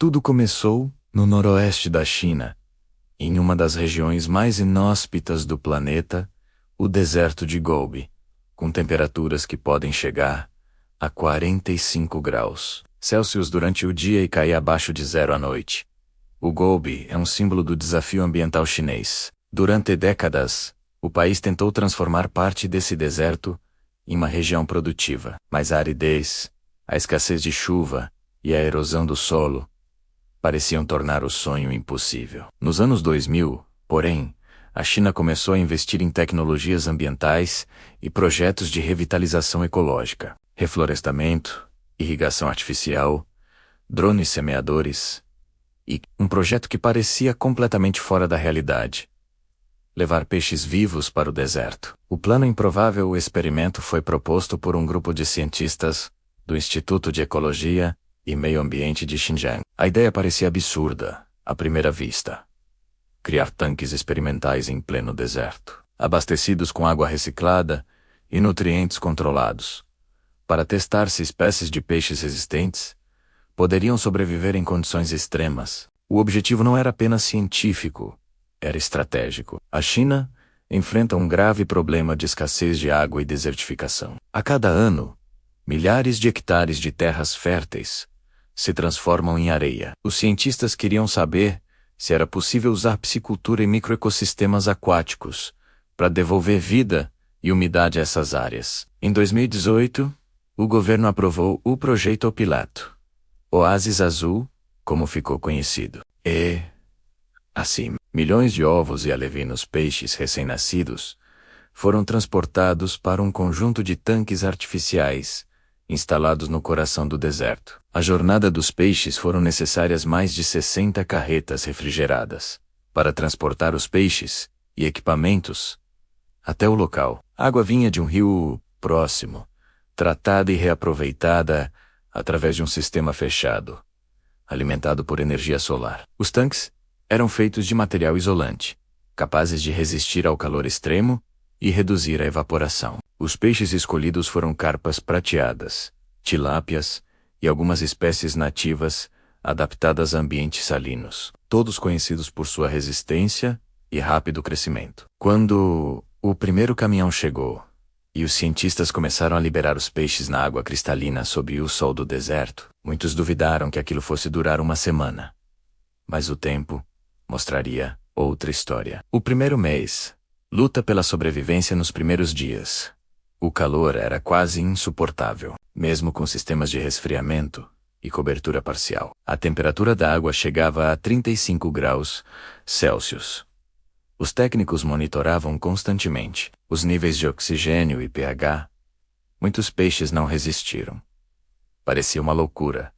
Tudo começou no noroeste da China, em uma das regiões mais inóspitas do planeta, o deserto de Gobi, com temperaturas que podem chegar a 45 graus Celsius durante o dia e cair abaixo de zero à noite. O Gobi é um símbolo do desafio ambiental chinês. Durante décadas, o país tentou transformar parte desse deserto em uma região produtiva, mas a aridez, a escassez de chuva e a erosão do solo pareciam tornar o sonho impossível. Nos anos 2000, porém, a China começou a investir em tecnologias ambientais e projetos de revitalização ecológica, reflorestamento, irrigação artificial, drones semeadores e um projeto que parecia completamente fora da realidade: levar peixes vivos para o deserto. O plano improvável experimento foi proposto por um grupo de cientistas do Instituto de Ecologia e Meio Ambiente de Xinjiang. A ideia parecia absurda, à primeira vista. Criar tanques experimentais em pleno deserto, abastecidos com água reciclada e nutrientes controlados, para testar se espécies de peixes resistentes poderiam sobreviver em condições extremas. O objetivo não era apenas científico, era estratégico. A China enfrenta um grave problema de escassez de água e desertificação. A cada ano, milhares de hectares de terras férteis se transformam em areia. Os cientistas queriam saber se era possível usar piscicultura e microecossistemas aquáticos para devolver vida e umidade a essas áreas. Em 2018, o governo aprovou o Projeto Pilato, Oásis Azul, como ficou conhecido. E, assim, milhões de ovos e alevinos peixes recém-nascidos foram transportados para um conjunto de tanques artificiais instalados no coração do deserto. A jornada dos peixes foram necessárias mais de 60 carretas refrigeradas para transportar os peixes e equipamentos até o local. A água vinha de um rio próximo, tratada e reaproveitada através de um sistema fechado, alimentado por energia solar. Os tanques eram feitos de material isolante, capazes de resistir ao calor extremo e reduzir a evaporação. Os peixes escolhidos foram carpas prateadas, tilápias e algumas espécies nativas adaptadas a ambientes salinos, todos conhecidos por sua resistência e rápido crescimento. Quando o primeiro caminhão chegou e os cientistas começaram a liberar os peixes na água cristalina sob o sol do deserto, muitos duvidaram que aquilo fosse durar uma semana. Mas o tempo mostraria outra história. O primeiro mês, luta pela sobrevivência nos primeiros dias. O calor era quase insuportável, mesmo com sistemas de resfriamento e cobertura parcial. A temperatura da água chegava a 35 graus Celsius. Os técnicos monitoravam constantemente os níveis de oxigênio e pH. Muitos peixes não resistiram. Parecia uma loucura,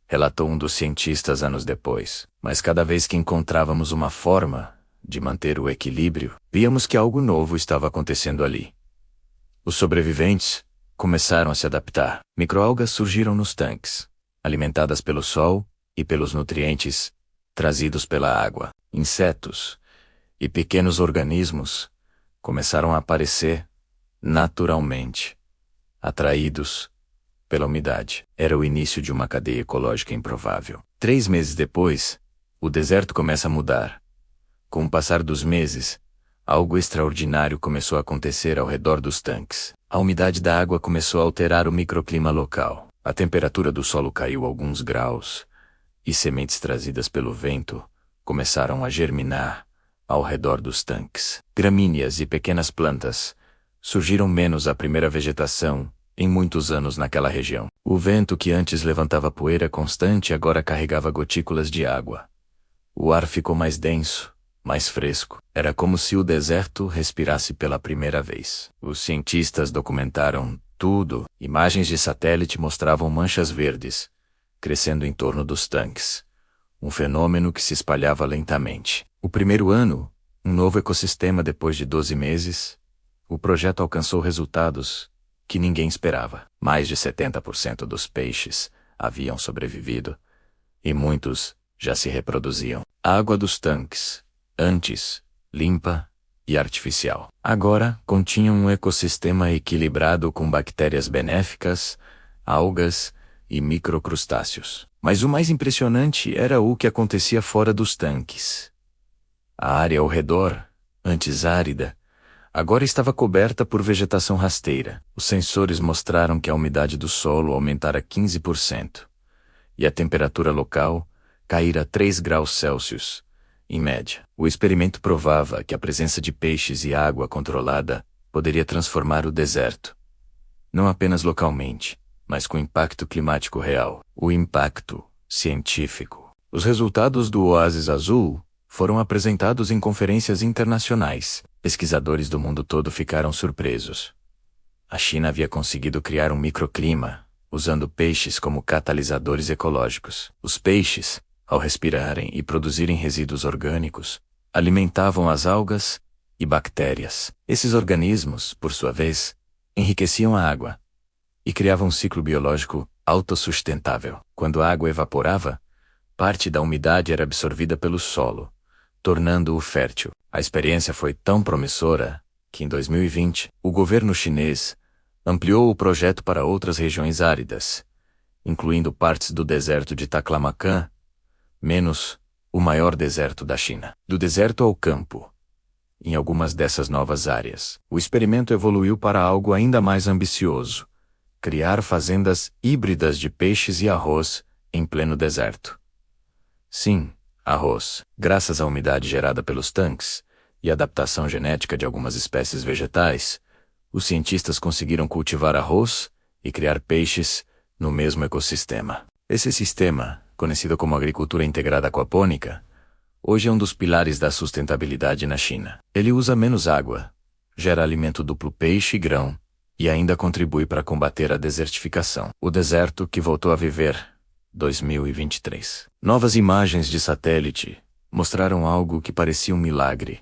relatou um dos cientistas anos depois. Mas cada vez que encontrávamos uma forma de manter o equilíbrio, víamos que algo novo estava acontecendo ali. Os sobreviventes começaram a se adaptar. Microalgas surgiram nos tanques, alimentadas pelo sol e pelos nutrientes trazidos pela água. Insetos e pequenos organismos começaram a aparecer naturalmente, atraídos pela umidade. Era o início de uma cadeia ecológica improvável. 3 meses depois, o deserto começa a mudar. Com o passar dos meses, algo extraordinário começou a acontecer ao redor dos tanques. A umidade da água começou a alterar o microclima local. A temperatura do solo caiu alguns graus, e sementes trazidas pelo vento começaram a germinar ao redor dos tanques. Gramíneas e pequenas plantas surgiram menos a primeira vegetação em muitos anos naquela região. O vento que antes levantava poeira constante agora carregava gotículas de água. O ar ficou mais denso, mais fresco. Era como se o deserto respirasse pela primeira vez. Os cientistas documentaram tudo. Imagens de satélite mostravam manchas verdes crescendo em torno dos tanques, um fenômeno que se espalhava lentamente. O primeiro ano, um novo ecossistema depois de 12 meses, o projeto alcançou resultados que ninguém esperava. Mais de 70% dos peixes haviam sobrevivido e muitos já se reproduziam. A água dos tanques, antes limpa e artificial, agora continha um ecossistema equilibrado com bactérias benéficas, algas e microcrustáceos. Mas o mais impressionante era o que acontecia fora dos tanques. A área ao redor, antes árida, agora estava coberta por vegetação rasteira. Os sensores mostraram que a umidade do solo aumentara 15% e a temperatura local caíra 3 graus Celsius, em média. O experimento provava que a presença de peixes e água controlada poderia transformar o deserto, não apenas localmente, mas com impacto climático real. O impacto científico. Os resultados do Oásis Azul foram apresentados em conferências internacionais. Pesquisadores do mundo todo ficaram surpresos. A China havia conseguido criar um microclima, usando peixes como catalisadores ecológicos. Os peixes, ao respirarem e produzirem resíduos orgânicos, alimentavam as algas e bactérias. Esses organismos, por sua vez, enriqueciam a água e criavam um ciclo biológico autossustentável. Quando a água evaporava, parte da umidade era absorvida pelo solo, tornando-o fértil. A experiência foi tão promissora que, em 2020, o governo chinês ampliou o projeto para outras regiões áridas, incluindo partes do deserto de Taklamakan, menos o maior deserto da China. Do deserto ao campo. Em algumas dessas novas áreas, o experimento evoluiu para algo ainda mais ambicioso: criar fazendas híbridas de peixes e arroz em pleno deserto. Sim, arroz. Graças à umidade gerada pelos tanques e adaptação genética de algumas espécies vegetais, os cientistas conseguiram cultivar arroz e criar peixes no mesmo ecossistema. Esse sistema, conhecido como agricultura integrada aquapônica, hoje é um dos pilares da sustentabilidade na China. Ele usa menos água, gera alimento duplo peixe e grão, e ainda contribui para combater a desertificação. O deserto que voltou a viver. 2023. Novas imagens de satélite mostraram algo que parecia um milagre.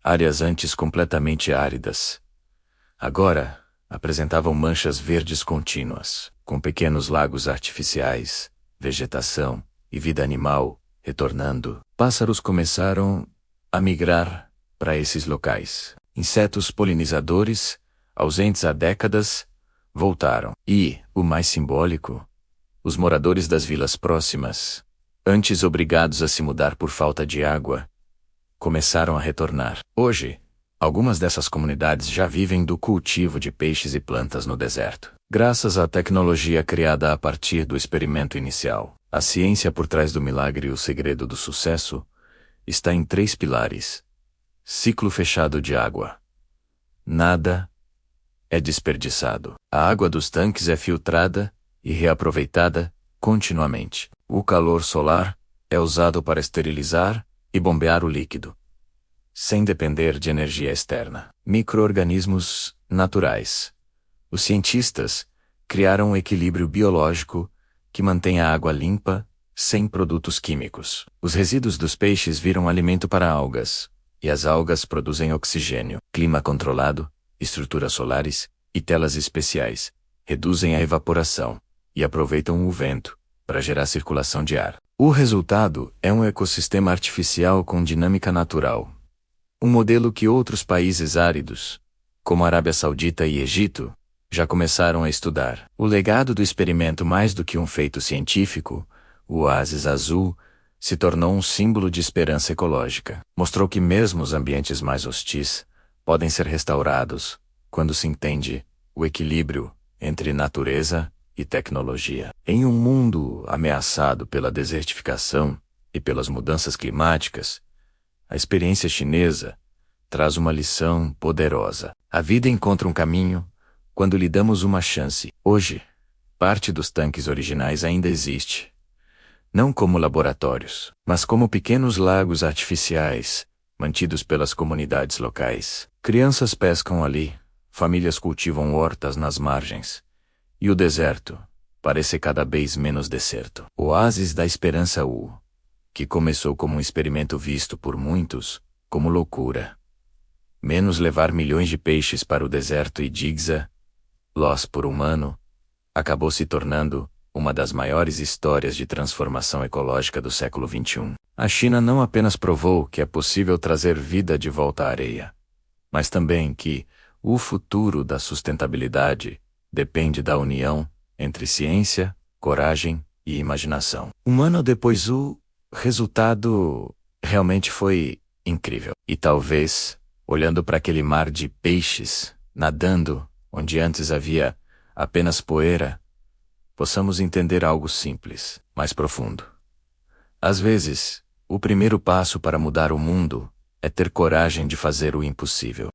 Áreas antes completamente áridas agora apresentavam manchas verdes contínuas, com pequenos lagos artificiais, vegetação e vida animal retornando. Pássaros começaram a migrar para esses locais. Insetos polinizadores, ausentes há décadas, voltaram. E, o mais simbólico, os moradores das vilas próximas, antes obrigados a se mudar por falta de água, começaram a retornar. Hoje, algumas dessas comunidades já vivem do cultivo de peixes e plantas no deserto. Graças à tecnologia criada a partir do experimento inicial, a ciência por trás do milagre e o segredo do sucesso está em 3 pilares. Ciclo fechado de água. Nada é desperdiçado. A água dos tanques é filtrada e reaproveitada continuamente. O calor solar é usado para esterilizar e bombear o líquido, sem depender de energia externa. Micro-organismos naturais. Os cientistas criaram um equilíbrio biológico que mantém a água limpa, sem produtos químicos. Os resíduos dos peixes viram alimento para algas, e as algas produzem oxigênio. Clima controlado, estruturas solares e telas especiais reduzem a evaporação e aproveitam o vento para gerar circulação de ar. O resultado é um ecossistema artificial com dinâmica natural. Um modelo que outros países áridos, como Arábia Saudita e Egito, já começaram a estudar. O legado do experimento, mais do que um feito científico, o Oásis Azul, se tornou um símbolo de esperança ecológica. Mostrou que mesmo os ambientes mais hostis podem ser restaurados quando se entende o equilíbrio entre natureza e tecnologia. Em um mundo ameaçado pela desertificação e pelas mudanças climáticas, a experiência chinesa traz uma lição poderosa. A vida encontra um caminho quando lhe damos uma chance. Hoje, parte dos tanques originais ainda existe. Não como laboratórios, mas como pequenos lagos artificiais, mantidos pelas comunidades locais. Crianças pescam ali, famílias cultivam hortas nas margens, e o deserto parece cada vez menos deserto. O Oásis da Esperança U, que começou como um experimento visto por muitos como loucura. Menos levar milhões de peixes para o deserto e Digza, loss por humano, acabou se tornando uma das maiores histórias de transformação ecológica do século XXI. A China não apenas provou que é possível trazer vida de volta à areia, mas também que o futuro da sustentabilidade depende da união entre ciência, coragem e imaginação. Um ano depois, o resultado realmente foi incrível. E talvez, olhando para aquele mar de peixes nadando, onde antes havia apenas poeira, possamos entender algo simples, mais profundo. Às vezes, o primeiro passo para mudar o mundo é ter coragem de fazer o impossível.